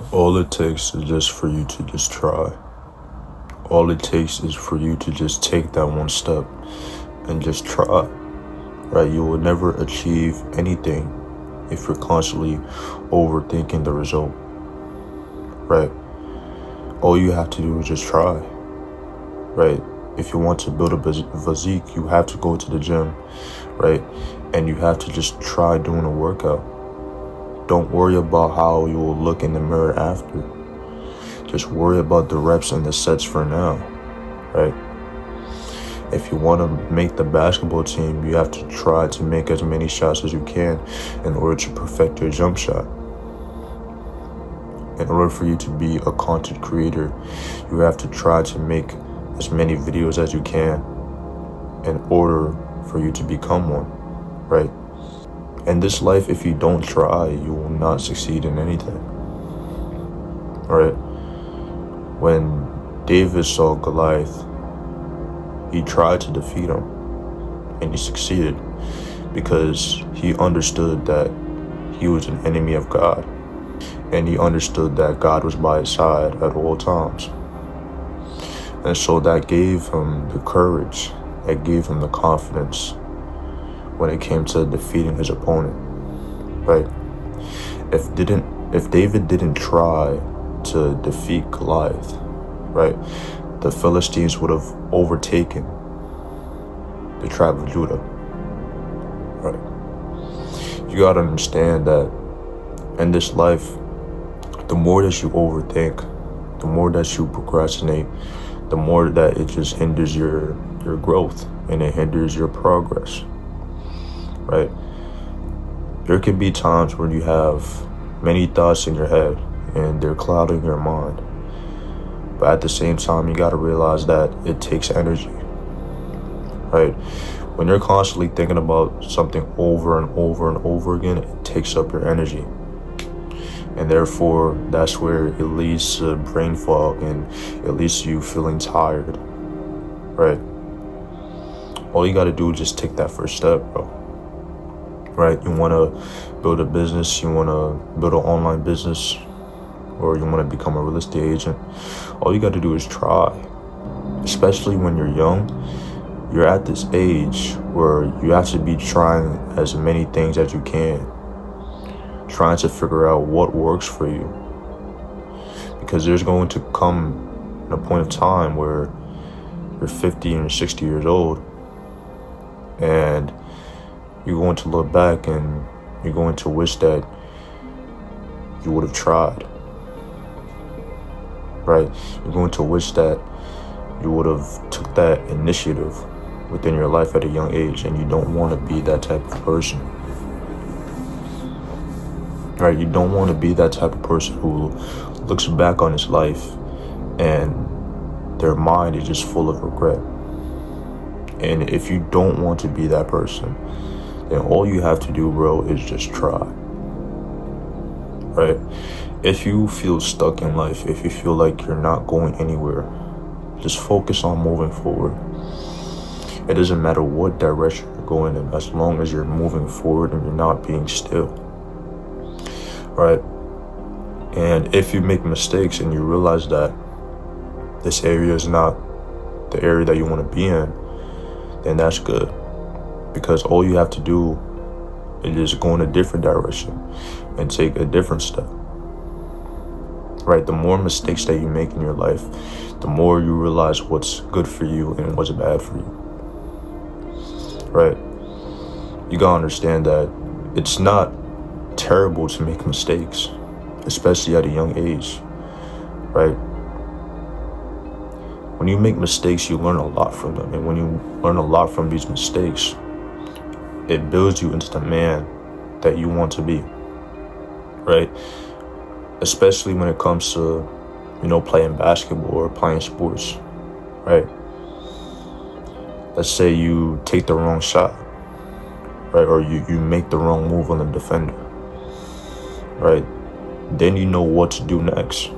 All it takes is just for you to just try. All it takes is for you to just take that one step and just try. Right? You will never achieve anything if you're constantly overthinking the result. Right? All you have to do is just try. Right? If you want to build a physique, you have to go to the gym. Right? And you have to just try doing a workout. Don't worry about how you will look in the mirror after. Just worry about the reps and the sets for now, right? If you want to make the basketball team, you have to try to make as many shots as you can in order to perfect your jump shot. In order for you to be a content creator, you have to try to make as many videos as you can in order for you to become one, right? In this life, if you don't try, you will not succeed in anything. Right? When David saw Goliath, he tried to defeat him, and he succeeded because he understood that he was an enemy of God, and he understood that God was by his side at all times. And so that gave him the courage, that gave him the confidence when it came to defeating his opponent, right? If David didn't try to defeat Goliath, right, the Philistines would have overtaken the tribe of Judah, right? You gotta understand that in this life, the more that you overthink, the more that you procrastinate, the more that it just hinders your growth and it hinders your progress. Right? There can be times when you have many thoughts in your head and they're clouding your mind. But at the same time, you gotta realize that it takes energy. Right? When you're constantly thinking about something over and over and over again, it takes up your energy. And therefore, that's where it leads to brain fog and it leads to you feeling tired. Right? All you gotta do is just take that first step, bro. Right? You want to build a business, you want to build an online business, or you want to become a real estate agent. All you got to do is try. Especially when you're young, you're at this age where you have to be trying as many things as you can, trying to figure out what works for you. Because there's going to come a point of time where you're 50 and 60 years old, and you're going to look back and you're going to wish that you would have tried, right? You're going to wish that you would have took that initiative within your life at a young age, and you don't want to be that type of person, right? You don't want to be that type of person who looks back on his life and their mind is just full of regret. And if you don't want to be that person, then all you have to do, bro, is just try, right? If you feel stuck in life, if you feel like you're not going anywhere, just focus on moving forward. It doesn't matter what direction you're going in, as long as you're moving forward and you're not being still, right? And if you make mistakes and you realize that this area is not the area that you want to be in, then that's good. Because all you have to do is just go in a different direction and take a different step. Right? The more mistakes that you make in your life, the more you realize what's good for you and what's bad for you. Right? You gotta understand that it's not terrible to make mistakes, especially at a young age. Right? When you make mistakes, you learn a lot from them. And when you learn a lot from these mistakes, it builds you into the man that you want to be, right? Especially when it comes to, playing basketball or playing sports, right? Let's say you take the wrong shot, right? Or you make the wrong move on the defender, right? Then you know what to do next,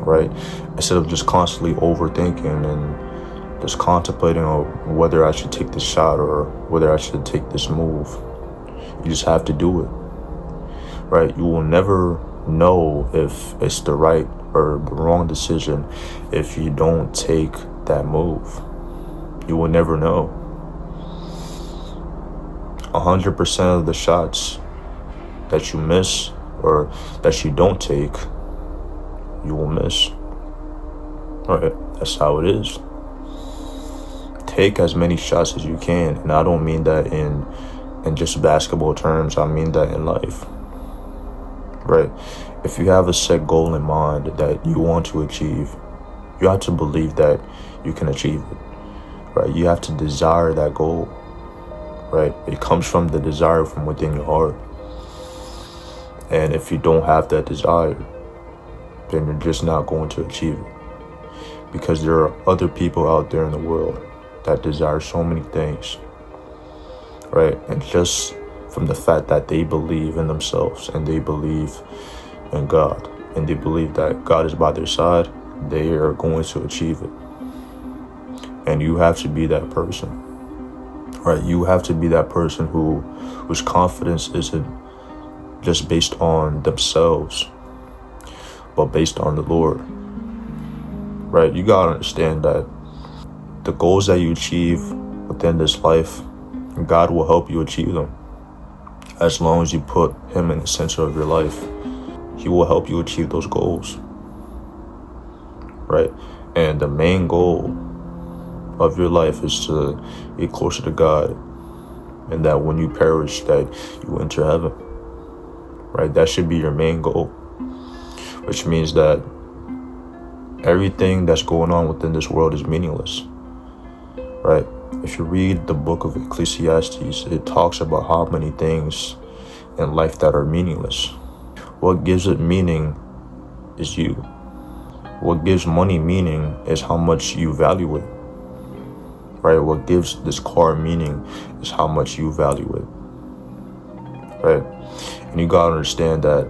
right? Instead of just constantly overthinking and just contemplating on whether I should take this shot or whether I should take this move. You just have to do it, right? You will never know if it's the right or the wrong decision if you don't take that move. You will never know. 100% of the shots that you miss or that you don't take, you will miss. Alright, that's how it is. Take as many shots as you can, and I don't mean that in just basketball terms, I mean that in life. Right? If you have a set goal in mind that you want to achieve, you have to believe that you can achieve it. Right? You have to desire that goal. Right? It comes from the desire from within your heart. And if you don't have that desire, then you're just not going to achieve it. Because there are other people out there in the world that desire so many things. Right? And just from the fact that they believe in themselves and they believe in God and they believe that God is by their side, they are going to achieve it. And you have to be that person. Right? You have to be that person whose confidence isn't just based on themselves, but based on the Lord. Right? You gotta understand that the goals that you achieve within this life, God will help you achieve them. As long as you put Him in the center of your life, He will help you achieve those goals. Right? And the main goal of your life is to get closer to God, and that when you perish, that you enter heaven. Right? That should be your main goal. Which means that everything that's going on within this world is meaningless. Right? If you read the book of Ecclesiastes, it talks about how many things in life that are meaningless. What gives it meaning is you. What gives money meaning is how much you value it. Right? What gives this car meaning is how much you value it. Right? And you gotta understand that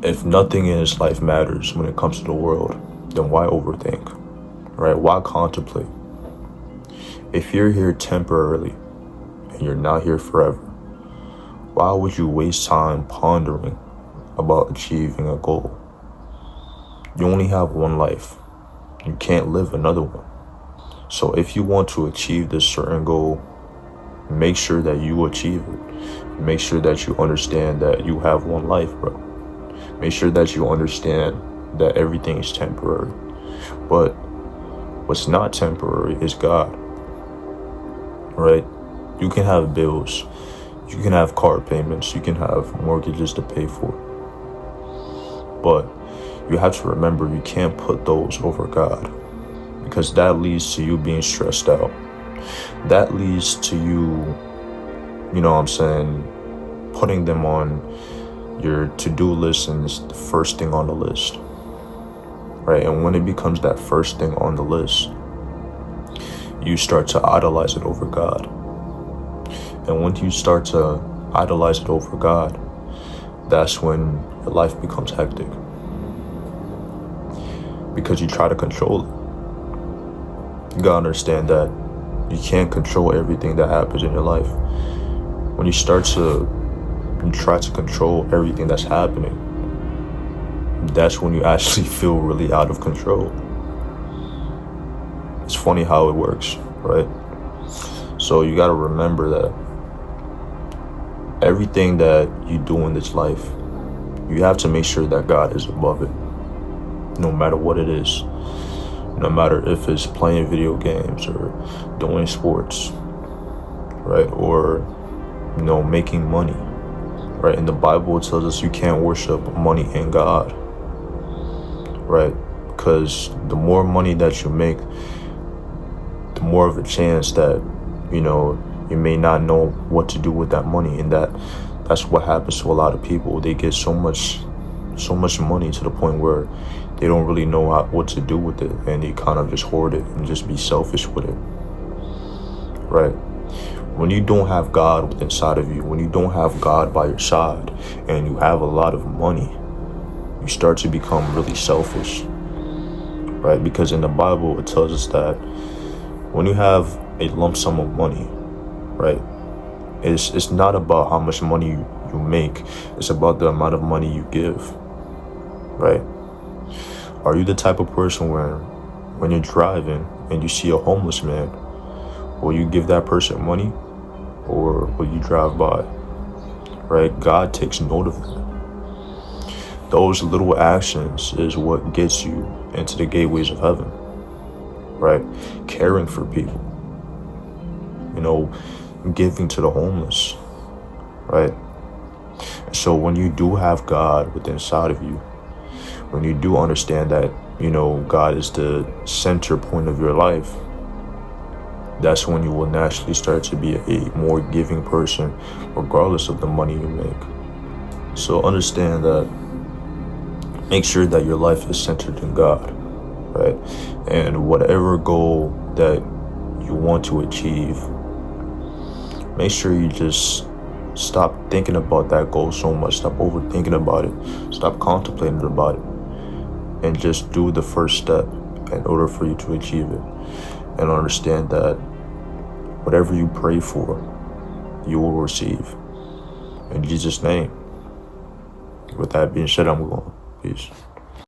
if nothing in this life matters when it comes to the world, then why overthink? Right? Why contemplate? If you're here temporarily and you're not here forever, why would you waste time pondering about achieving a goal? You only have one life. You can't live another one. So if you want to achieve this certain goal, make sure that you achieve it. Make sure that you understand that you have one life, bro. Make sure that you understand that everything is temporary. But what's not temporary is God. Right? You can have bills, you can have car payments, you can have mortgages to pay for. But you have to remember you can't put those over God, because that leads to you being stressed out. That leads to you, putting them on your to-do list and it's the first thing on the list. Right? And when it becomes that first thing on the list, you start to idolize it over God. And when you start to idolize it over God, that's when your life becomes hectic. Because you try to control it. You gotta understand that you can't control everything that happens in your life. When you try to control everything that's happening, that's when you actually feel really out of control. It's funny how it works, right? So you got to remember that everything that you do in this life, you have to make sure that God is above it, no matter what it is. No matter if it's playing video games or doing sports, right? Or, making money, right? In the Bible, it tells us you can't worship money and God, right? Because the more money that you make, the more of a chance that, you may not know what to do with that money. And that's what happens to a lot of people. They get so much money to the point where they don't really know what to do with it, and they kind of just hoard it and just be selfish with it. Right? When you don't have God inside of you, when you don't have God by your side, and you have a lot of money, you start to become really selfish. Right? Because in the Bible, it tells us that when you have a lump sum of money, right, it's not about how much money you make. It's about the amount of money you give, right? Are you the type of person where when you're driving and you see a homeless man, will you give that person money or will you drive by, right? God takes note of that. Those little actions is what gets you into the gateways of heaven, right? Caring for people, giving to the homeless, right? So when you do have God within inside of you, when you do understand that, God is the center point of your life, that's when you will naturally start to be a more giving person, regardless of the money you make. So understand that, make sure that your life is centered in God, right? And whatever goal that you want to achieve, make sure you just stop thinking about that goal so much. Stop overthinking about it. Stop contemplating about it. And just do the first step in order for you to achieve it. And understand that whatever you pray for, you will receive. In Jesus' name. With that being said, I'm going. Peace.